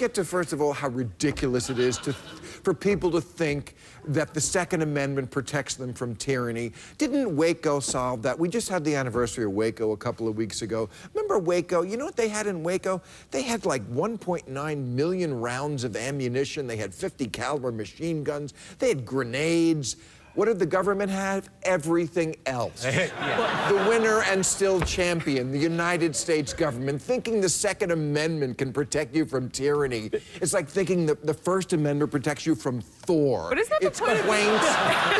get to, first of all, how ridiculous it is for people to think that the Second Amendment protects them from tyranny. Didn't Waco solve that? We just had the anniversary of Waco a couple of weeks ago. Remember Waco? You know what they had in Waco? They had like 1.9 million rounds of ammunition. They had 50 caliber machine guns. They had grenades. What did the government have? Everything else. The winner and still champion, the United States government, thinking the Second Amendment can protect you from tyranny. It's like thinking the First Amendment protects you from Thor. But isn't that it's the point quaint,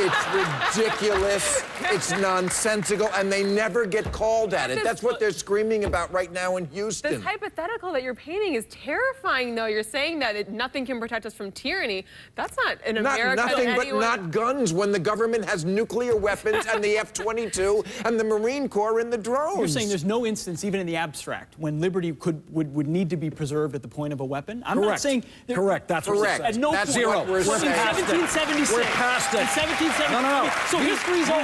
it's ridiculous, it's nonsensical, and they never get called at it. That's what they're screaming about right now in Houston. This hypothetical that you're painting is terrifying, though. You're saying that nothing can protect us from tyranny. That's not in America. Nothing but not guns when the government has nuclear weapons and the F-22 and the Marine Corps and the drones. You're saying there's no instance, even in the abstract, when liberty would need to be preserved at the point of a weapon? I'm not saying... Correct. That's what Correct. it says. At no That's point. what we're saying. 1776. We're past it. In 1776. No. So history's over.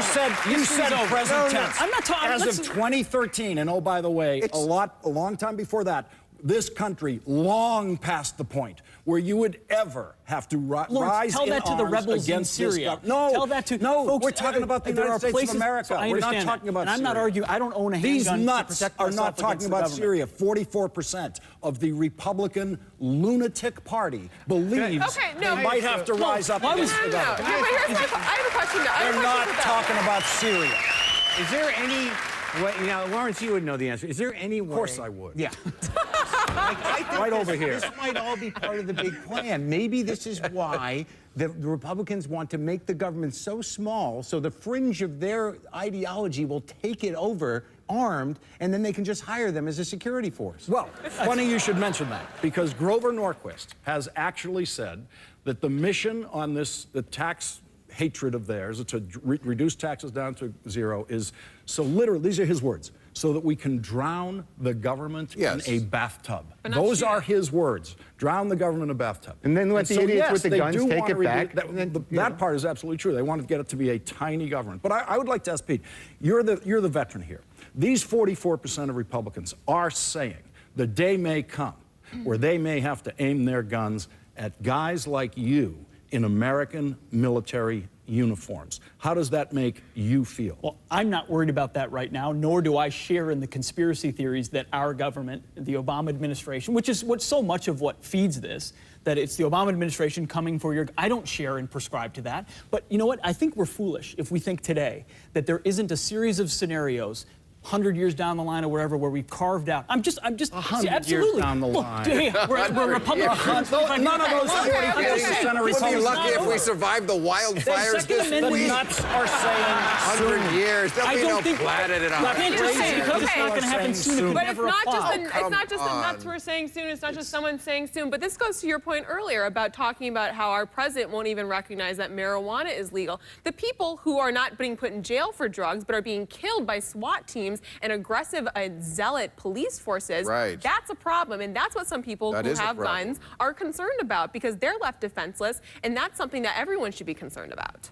You said present tense. I'm not talking... As of 2013, and oh, by the way, a long time before that, this country long past the point where you would ever have to rise tell in that to the arms rebels against in Syria. No, tell that to folks, we're talking about the United States of America. We're not talking about Syria. I'm not arguing. I don't own a handgun. These nuts to protect are myself not talking against about Syria. 44% of the Republican lunatic party believes they might have to rise up against the government. I have a question. They're not talking about Syria. Is there any way, you know, Lawrence, you would know the answer. Is there any way? Of course I would. Yeah. I think right over here. This might all be part of the big plan. Maybe this is why the Republicans want to make the government so small so the fringe of their ideology will take it over armed, and then they can just hire them as a security force. Well, funny you should mention that, because Grover Norquist has actually said that the mission on this, the tax hatred of theirs, to reduce taxes down to zero, is so literally, these are his words, so that we can drown the government in a bathtub. Those are his words. Drown the government in a bathtub. And then let the idiots with the guns take it back. That part is absolutely true. They want to get it to be a tiny government. But I would like to ask Pete, you're the veteran here. These 44% of Republicans are saying the day may come where they may have to aim their guns at guys like you in American military uniforms. How does that make you feel? Well, I'm not worried about that right now, nor do I share in the conspiracy theories that our government, the Obama administration, which is so much of what feeds this, that it's the Obama administration coming for your... I don't share and prescribe to that. But you know what? I think we're foolish if we think today that there isn't a series of scenarios 100 years down the line or wherever, where we carved out. I'm just 100 years down the line. We're Republicans. None of those 44% of We'll be Republicans. lucky if we survive the wildfires this The week. nuts are saying 100 years. There'll be no planet in 100 Because years. it's not going to happen soon. But it's not just the nuts on. we're saying soon. It's not just someone saying soon. But this goes to your point earlier about talking about how our president won't even recognize that marijuana is legal. The people who are not being put in jail for drugs but are being killed by SWAT teams and aggressive and zealot police forces, that's a problem. And that's what some people who have guns are concerned about, because they're left defenseless. And that's something that everyone should be concerned about.